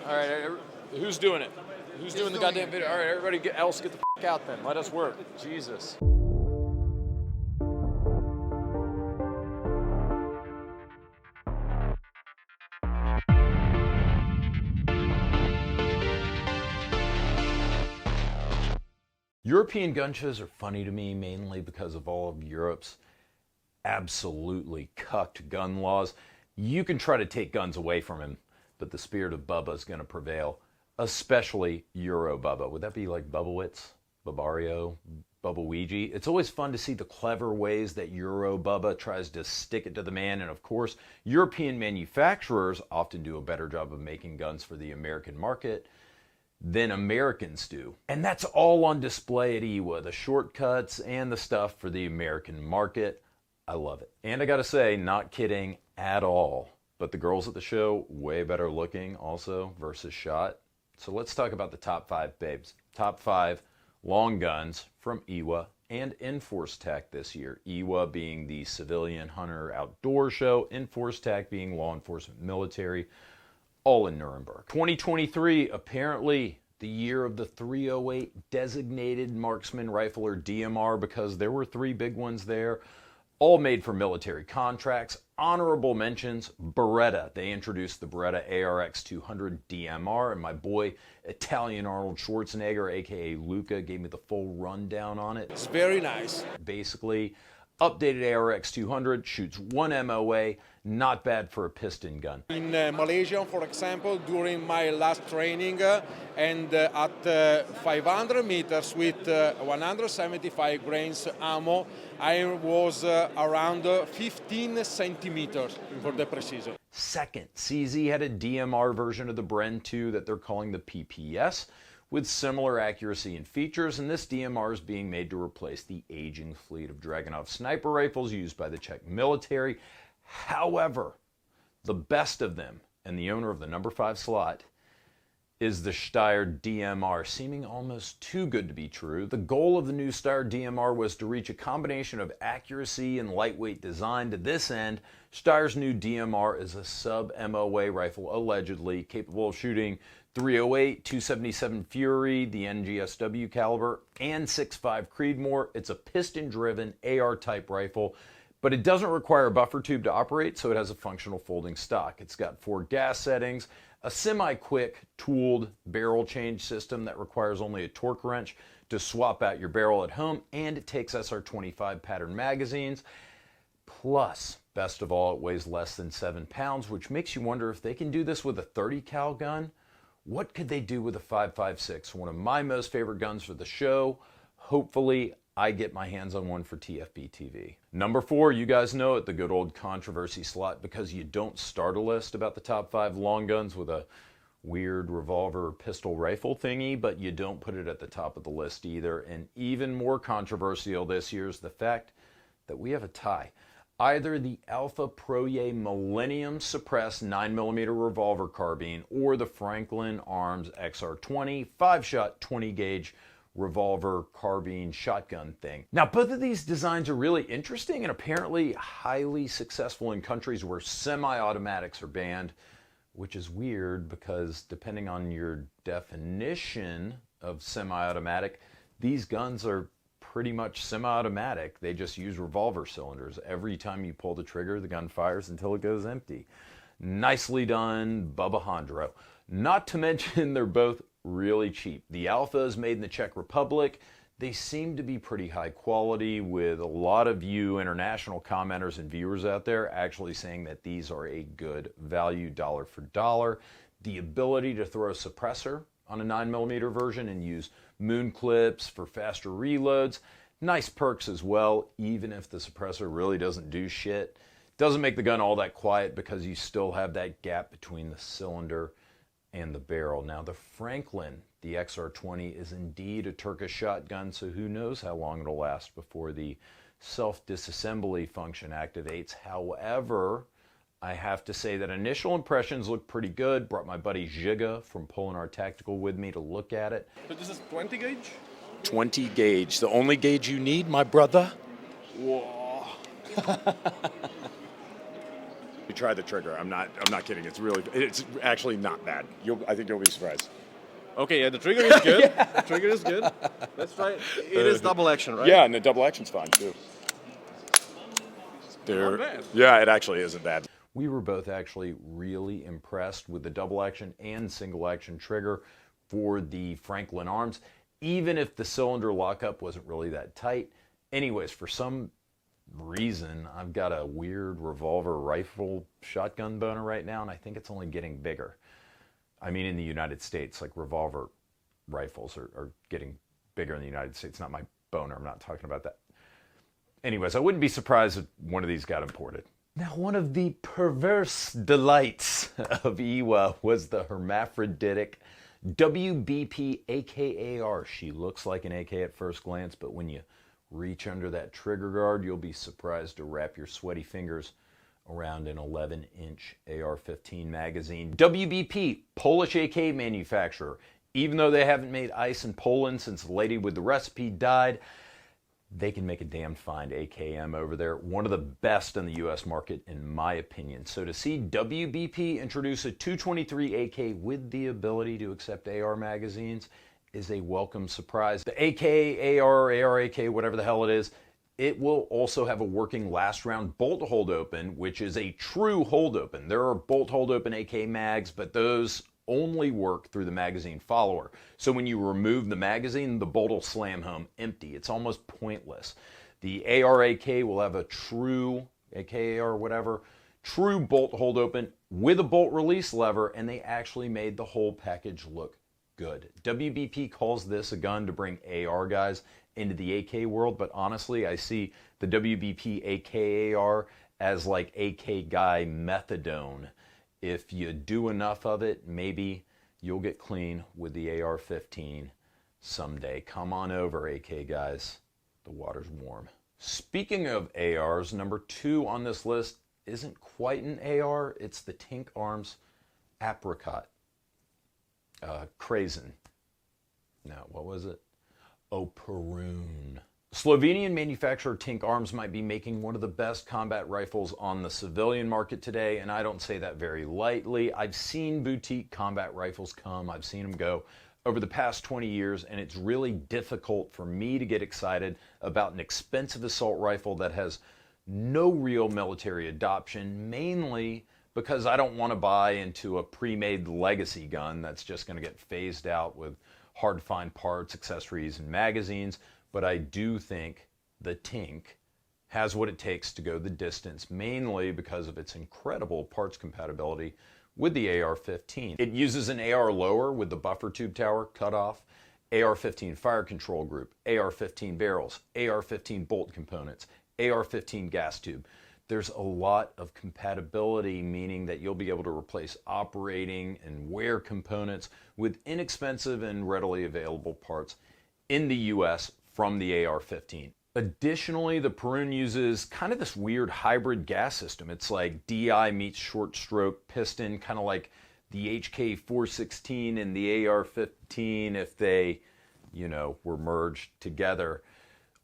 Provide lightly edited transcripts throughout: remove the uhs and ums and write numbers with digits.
All right, who's doing it? Who's doing the goddamn video? All right, everybody else get the f out then. Let us work. Jesus. European gun shows are funny to me mainly because of all of Europe's absolutely cucked gun laws. You can try to take guns away from him, but the spirit of Bubba is going to prevail, especially Euro Bubba. Would that be like Bubbawitz, Barbario, Bubba Ouija? It's always fun to see the clever ways that Euro Bubba tries to stick it to the man, and of course, European manufacturers often do a better job of making guns for the American market than Americans do. And that's all on display at EWA, the shortcuts and the stuff for the American market. I love it. And I gotta say, not kidding at all, but the girls at the show, way better looking also versus shot. So let's talk about the top 5 babes. Top 5 long guns from EWA and EnforceTac this year. EWA being the civilian hunter outdoor show, EnforceTac being law enforcement military, all in Nuremberg. 2023, apparently the year of the 308 designated marksman rifle, or DMR, because there were 3 big ones there, all made for military contracts. Honorable mentions, Beretta. They introduced the Beretta ARX 200 DMR, and my boy Italian Arnold Schwarzenegger, aka Luca, gave me the full rundown on it. It's very nice. Basically, updated ARX 200, shoots 1 MOA, not bad for a piston gun. In Malaysia, for example, during my last training, and at 500 meters with 175 grains ammo, I was around 15 centimeters for the precision. Second, CZ had a DMR version of the Bren 2 that they're calling the PPS, with similar accuracy and features, and this DMR is being made to replace the aging fleet of Dragunov sniper rifles used by the Czech military. However, the best of them, and the owner of the number 5 slot, is the Steyr DMR, seeming almost too good to be true. The goal of the new Steyr DMR was to reach a combination of accuracy and lightweight design. To this end, Steyr's new DMR is a sub-MOA rifle, allegedly capable of shooting 308, 277 Fury, the NGSW caliber, and 6.5 Creedmoor. It's a piston-driven AR-type rifle, but it doesn't require a buffer tube to operate, so it has a functional folding stock. It's got 4 gas settings, a semi-quick tooled barrel change system that requires only a torque wrench to swap out your barrel at home, and it takes SR25 pattern magazines. Plus, best of all, it weighs less than 7 pounds, which makes you wonder if they can do this with a 30 cal gun. What could they do with a 5.56, one of my most favorite guns for the show? Hopefully, I get my hands on one for TFBTV. Number 4, you guys know it, the good old controversy slot, because you don't start a list about the top 5 long guns with a weird revolver pistol rifle thingy, but you don't put it at the top of the list either. And even more controversial this year is the fact that we have a tie. Either the Alpha Proye Millennium suppressed 9mm revolver carbine or the Franklin Arms XR20 5-shot 20-gauge revolver carbine shotgun thing. Now, both of these designs are really interesting and apparently highly successful in countries where semi-automatics are banned, which is weird because depending on your definition of semi-automatic, these guns are pretty much semi-automatic. They just use revolver cylinders. Every time you pull the trigger, the gun fires until it goes empty. Nicely done, Bubba Hondro. Not to mention they're both really cheap. The Alpha is made in the Czech Republic. They seem to be pretty high quality, with a lot of you international commenters and viewers out there actually saying that these are a good value dollar for dollar. The ability to throw a suppressor on a 9mm version and use moon clips for faster reloads. Nice perks as well, even if the suppressor really doesn't do shit. Doesn't make the gun all that quiet because you still have that gap between the cylinder and the barrel. Now the Franklin, the XR20, is indeed a Turkish shotgun, so who knows how long it'll last before the self-disassembly function activates. However, I have to say that initial impressions look pretty good. Brought my buddy Giga from Pulling Our Tactical with me to look at it. So this is 20 gauge? 20 gauge, the only gauge you need, my brother. Whoa. You try the trigger. I'm not kidding. It's actually not bad. I think you'll be surprised. Okay, yeah, the trigger is good. The trigger is good. Let's try it. It is double action, right? Yeah, and the double action's fine too. Not bad. Yeah, it actually isn't bad. We were both actually really impressed with the double action and single action trigger for the Franklin Arms, even if the cylinder lockup wasn't really that tight. Anyways, for some reason, I've got a weird revolver rifle shotgun boner right now, and I think it's only getting bigger. I mean, in the United States, like revolver rifles are getting bigger in the United States. Not my boner, I'm not talking about that. Anyways, I wouldn't be surprised if one of these got imported. Now, one of the perverse delights of EWA was the hermaphroditic WBP AKAR. She looks like an AK at first glance, but when you reach under that trigger guard, you'll be surprised to wrap your sweaty fingers around an 11-inch AR-15 magazine. WBP, Polish AK manufacturer. Even though they haven't made ice in Poland since the lady with the recipe died, they can make a damn fine AKM over there. One of the best in the US market, in my opinion. So to see WBP introduce a 223 AK with the ability to accept AR magazines is a welcome surprise. The AK, AR, AR-AK, whatever the hell it is, it will also have a working last round bolt hold open, which is a true hold open. There are bolt hold open AK mags, but those only work through the magazine follower. So when you remove the magazine, the bolt will slam home empty. It's almost pointless. The AR-AK will have a true, AKAR, whatever, true bolt hold open with a bolt release lever, and they actually made the whole package look good. WBP calls this a gun to bring AR guys into the AK world, but honestly, I see the WBP AKAR as like AK guy methadone. If you do enough of it, maybe you'll get clean with the AR-15 someday. Come on over, AK guys. The water's warm. Speaking of ARs, number 2 on this list isn't quite an AR. It's the Tink Arms Apricot. Krazen. No, what was it? Oh, Perun. Slovenian manufacturer Tink Arms might be making one of the best combat rifles on the civilian market today, and I don't say that very lightly. I've seen boutique combat rifles come, I've seen them go over the past 20 years, and it's really difficult for me to get excited about an expensive assault rifle that has no real military adoption, mainly because I don't want to buy into a pre-made legacy gun that's just going to get phased out with hard-to-find parts, accessories, and magazines. But I do think the Tink has what it takes to go the distance, mainly because of its incredible parts compatibility with the AR-15. It uses an AR lower with the buffer tube tower cut off, AR-15 fire control group, AR-15 barrels, AR-15 bolt components, AR-15 gas tube. There's a lot of compatibility, meaning that you'll be able to replace operating and wear components with inexpensive and readily available parts in the US from the AR-15. Additionally, the Perun uses kind of this weird hybrid gas system. It's like DI meets short stroke piston, kind of like the HK416 and the AR-15 if they, were merged together.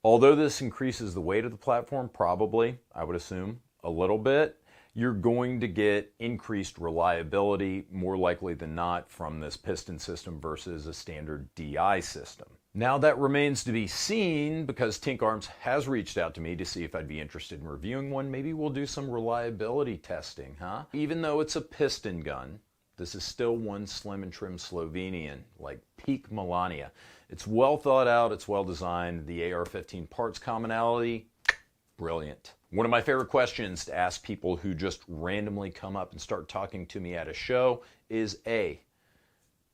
Although this increases the weight of the platform, probably, I would assume, a little bit, you're going to get increased reliability, more likely than not, from this piston system versus a standard DI system. Now that remains to be seen, because Tink Arms has reached out to me to see if I'd be interested in reviewing one. Maybe we'll do some reliability testing, huh? Even though it's a piston gun, this is still one slim and trim Slovenian, like peak Melania. It's well thought out, it's well designed. The AR-15 parts commonality, brilliant. One of my favorite questions to ask people who just randomly come up and start talking to me at a show is A,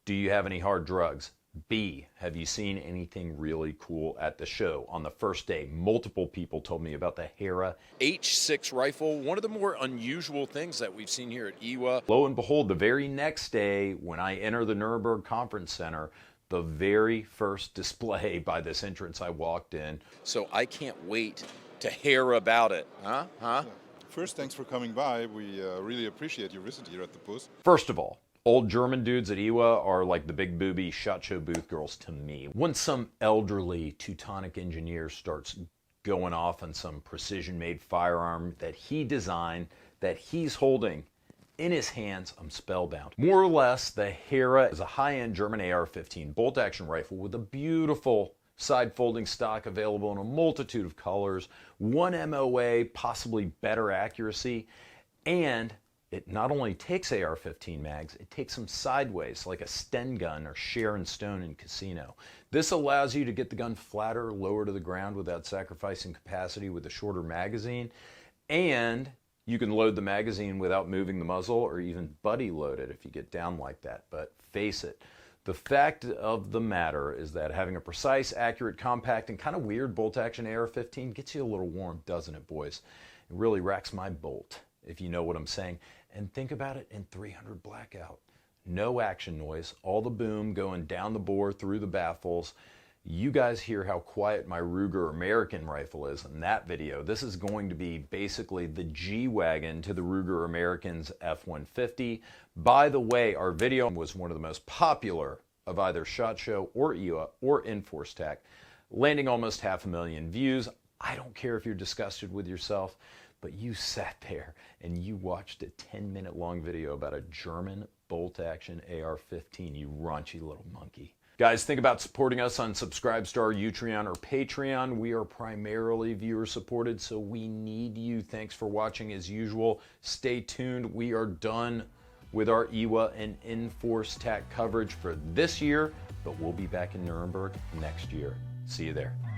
do you have any hard drugs? B, have you seen anything really cool at the show? On the first day, multiple people told me about the Hera H6 rifle, one of the more unusual things that we've seen here at EWA. Lo and behold, the very next day, when I enter the Nuremberg Conference Center, the very first display by this entrance I walked in. So I can't wait to hear about it. Huh? First, thanks for coming by. We really appreciate your visit here at the booth. First of all, old German dudes at EWA are like the big booby SHOT Show booth girls to me. Once some elderly Teutonic engineer starts going off on some precision-made firearm that he designed that he's holding in his hands, I'm spellbound. More or less, the Hera is a high-end German AR-15 bolt-action rifle with a beautiful side folding stock available in a multitude of colors, 1 MOA, possibly better accuracy, and it not only takes AR-15 mags, it takes them sideways like a Sten gun or Sharon Stone in Casino. This allows you to get the gun flatter, lower to the ground without sacrificing capacity with a shorter magazine, and you can load the magazine without moving the muzzle or even buddy load it if you get down like that. But face it, the fact of the matter is that having a precise, accurate, compact, and kind of weird bolt-action AR-15 gets you a little warm, doesn't it, boys? It really racks my bolt, if you know what I'm saying. And think about it in 300 blackout. No action noise, all the boom going down the bore through the baffles. You guys hear how quiet my Ruger American rifle is in that video. This is going to be basically the G-Wagon to the Ruger American's F-150. By the way, our video was one of the most popular of either SHOT Show or EWA or EnforceTac, landing almost 500,000 views. I don't care if you're disgusted with yourself, but you sat there and you watched a 10-minute long video about a German bolt-action AR-15, you raunchy little monkey. Guys, think about supporting us on Subscribestar, Utreon, or Patreon. We are primarily viewer-supported, so we need you. Thanks for watching as usual. Stay tuned. We are done with our EWA and EnforceTac coverage for this year, but we'll be back in Nuremberg next year. See you there.